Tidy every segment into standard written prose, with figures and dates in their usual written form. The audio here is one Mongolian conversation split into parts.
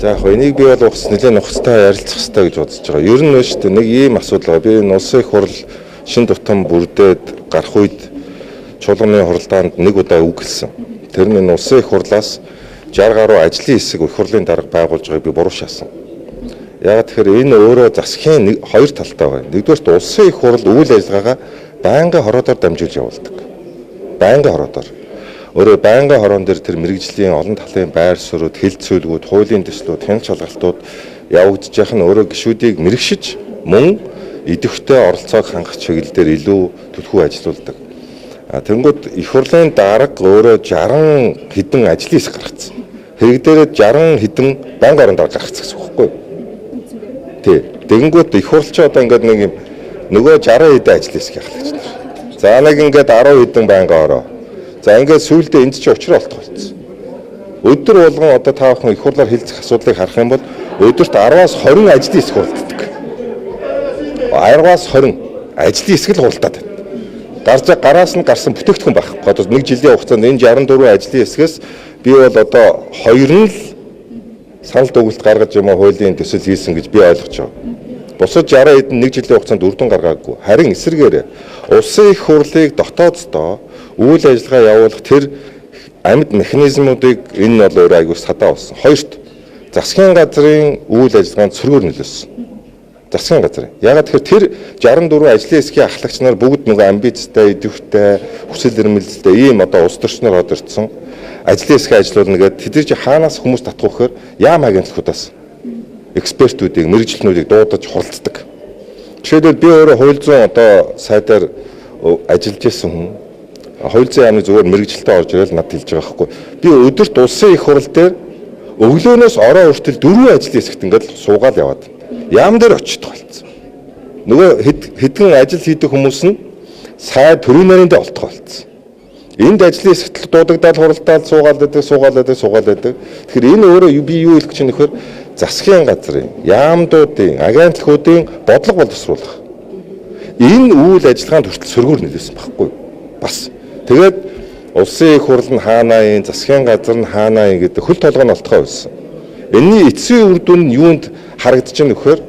За яг энийг би бол ухс нэлээд нухацтай ярилцах хэрэгтэй гэж бодож байгаа. Ер нь шүү дээ нэг ийм асуудал би энэ улсын их хурл шин тутам бүрдээд гарах үед чуулганы хуралдаанд нэг удаа үг хэлсэн. Тэр нь энэ улсын их хурлаас 60 гаруй ажлын хэсэг их хурлын дарга байгуулж байгааг би буруу шаасан. Яг тэгэхээр энэ өөрөө засгийн хоёр талтай байна. Нэгдүгээрт улсын их хурл үйл ажиллагаагаа байнгын хороодоор дамжуулж явуулдаг. Байнгын хороодоор. Өөрөө байнгын хорон дээр тэр мэрэгжлийн олон талын байр суурьуд, хэлцүүлгүүд, хуулийн төслүүд, хяналт шалгалтууд явагдаж явах нь өөрөө гишүүдийг мэрэгшиж мөн идэвхтэй оролцоог хангах чиглэлээр илүү төлхөө ажиллаулдаг. Тэнгүүд их хурлын дарга өөрөө 60 хэдэн ажлын хэсэг гаргацсан. Хэрэгдээрээ 60 хэдэн байнгын хорон дарга гаргацсан гэсэн үг байхгүй юу? Тий. Тэгэнгүүт их хурлч одоо ингээд нэг юм нөгөө 60 хэдэн ажлын хэсэг яхах гэж байна. За нэг ингээд 10 хэдэн байнгын хороо. За ингээд сүүлдээ энд чинь учраа болтгоо болсон. Өдөр болгон одоо та бүхэн их хурлаар хэлцэх асуудлыг харах юм бол өдөрт 10-аас 20 ажлын хэсэг хуралддаг. 10-аас 20 ажлын хэсэг л хуралдаад байна. Гараас нь гарсан бүтээгдэхүүн байхгүй. Одоо нэг жилийн хугацаанд энэ 64 ажлын хэсгээс би бол одоо 2 нь л санал дүгнэлт гаргаж юм уу хуулийн төсөл хийсэн гэж би ойлгож байгаа. Бусад 60 хэдэн нэг жилийн хугацаанд үр дүн гаргаагүй. Харин эсвэргээр улсын их хурлыг дотооддоо үйл ажиллагаа явуулах тэр амьд механизмуудыг энэ нь бол өөрөө айгүй садаа болсон. Хоёрт засгийн газрын үйл ажиллагаанд сөргөөр нөлөөсөн. Засгийн газрын. Ягаад тэгэхээр тэр 64 ажлын хэсгийн ахлагч нар бүгд нөгөө амбицтай, идэвхтэй, хүсэл эрмэлзэлтэй ийм одоо улс төрчнөр хот ирсэн ажлын хэсгээ ажиллуулна гэдэг тэд чи хаанаас хүмүүс татах вэхээр яам агентлагуудаас экспертүүдийг, мэрэгчлэнүүдийг дуудаж хуралцдаг. Жишээлбэл би өөрөө хууль зүйн одоо сайдаар ажиллаж исэн хүн хууль зүйн яамны зүгээр мэрэгчлэлтэй орж ирэл надад хэлж байгаа байхгүй. Би өдөрт улсын их хурал дээр өглөөнөөс ороо хүртэл 4 ажлын хэсэгт ингээд суугаад яваад яам дээр очиж болцсон. Нөгөө хэдхэн ажил хийдэг хүмүүс нь сай төрийн нарийнтэй олдох болцсон. Энд ажлын хэсэгт дуудагдаад хуралдаал суугаад байдаг. Тэгэхээр энэ өөрөө би юу хэлэх чинь нөхөр засгийн газрын, яамдуудын, агентлагуудын бодлого боловсруулах. Энэ үйл ажиллагаанд хүртэл сөргөөр нөлөөсөн байхгүй юу? Бас. Тэгээд улсын их хурл нь хаанаа, засгийн газар нь хаанаа гэдэг хөл толгой нь олтгоо байсан. Энэний эцсийн үр дүн нь юунд харагдаж байна вэхээр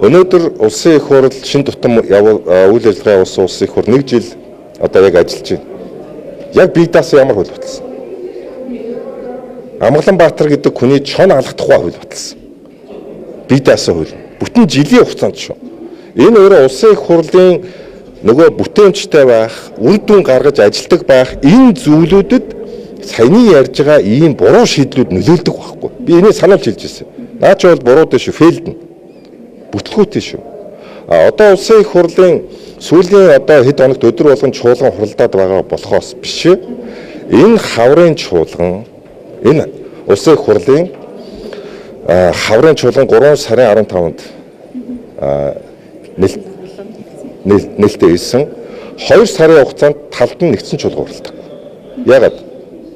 өнөөдөр улсын их хурл шин тутам үйл ажиллагаа явуулсан улсын их хурл 1 жил одоо яг ажиллаж байна. Яг бидээс ямар хөл баталсан. Амгаланбаатар гэдэг хүний чон алах тухай хөл баталсан. Бидээс хөл. Бүтэн жилийн хугацаанд шүү. Энэ өөрөө улсын их хурлын нөгөө бүтээмжтэй байх, үр дүн гаргаж ажилтдаг байх энэ зүйлүүдэд саяны ярьж байгаа ийм буруу шийдлүүд нөлөөлдөг байхгүй. Би энийг сануулж хэлж ирсэн. Наа ч бол буруу дээ шүү, фейлдэн. Бүтлгүүтэй шүү. Одоо улсын их хурлын сүүлийн одоо хэд хоногт өдөр болгон чуулган хуралдаад байгаа болохоос биш. Энэ хаврын чуулган, энэ улсын их хурлын хаврын чуулган 3 сарын 15-нд нээлттэй хийсэн 2 сарын хугацаанд талд нь нэгдсэн чуулган хуралдаг. Ягаад?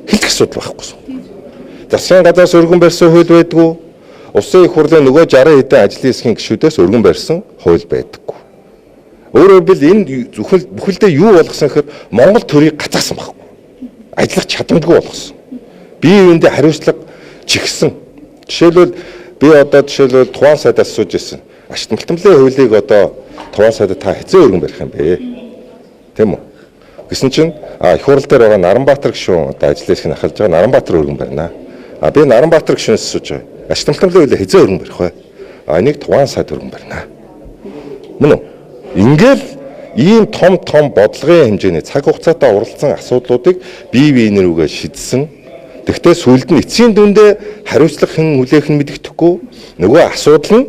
Хэлэх асуудал байхгүй. Засгийн газраас өргөн барьсан хууль байдгүй. Улсын их хурлын нөгөө 60 хэдэн ажлын хэсгийн гишүүдээс өргөн барьсан хууль байдаггүй. Өөрөөр хэлбэл энэ бүхэлдээ юу болгосон гэхээр Монгол төрийг гацаасан байхгүй. Ажиллах чадамжгүй болгосон. Бие биендээ хариуцлага чигсэн. Жишээлбэл би одоо Тухайн сайдаас асууж ирсэн. Ашигт малтамлын хуулийг одоо Тухайн сайдад та хэзээ өргөн барих юм бэ? Тэм үү? Гэсэн чинь их хурл дээр байгаа Наранбаатар гишүүн одоо ажлын хэсгийг ахалж байгаа Наранбаатар өргөн барина. Би Наранбаатар гишүүнээс асууж байгаа. Ашигт малтамлын хуулийг хэзээ өргөн барих вэ? Энийг Тухайн сайд өргөн барина. Мөн үү? Ингээл ийм том бодлогын хэмжээний цаг хугацаатай уралдсан асуудлуудыг бие биенэрүүгээ шийдсэн. Тэгвэл сүүлд нь эцсийн дүндээ хариуцлага хэн хүлээх нь мэддэхгүй. Нөгөө асуудал нь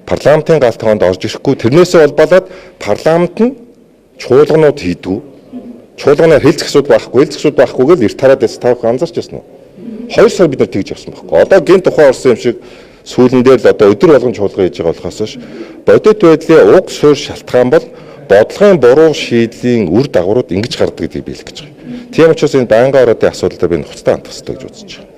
парламентын галт тоонд орж ирэхгүй. Тэрнээсээ болоод парламент нь чуулганууд хийдгүү. Чуулганаар хэлцэх асуудал байхгүйгээр эрт хараад байс тавх анзарч байсан уу? 2 сар бид нар тэгж явсан байхгүй. Одоо гинт тухайн орсон юм шиг сүүлэн дээр л одоо өдөр болгон чуулган хийж байгаа болохоос бодит байдлын уг суурь шалтгаан бол бодлогын буруу шийдлийн үр дагаврууд ингэж гардаг гэдгийг биелэх гэж байна. Тийм учраас энэ байнгын ороодын асуудалтай би нухацтай хандах хэрэгтэй гэж үзэж байна.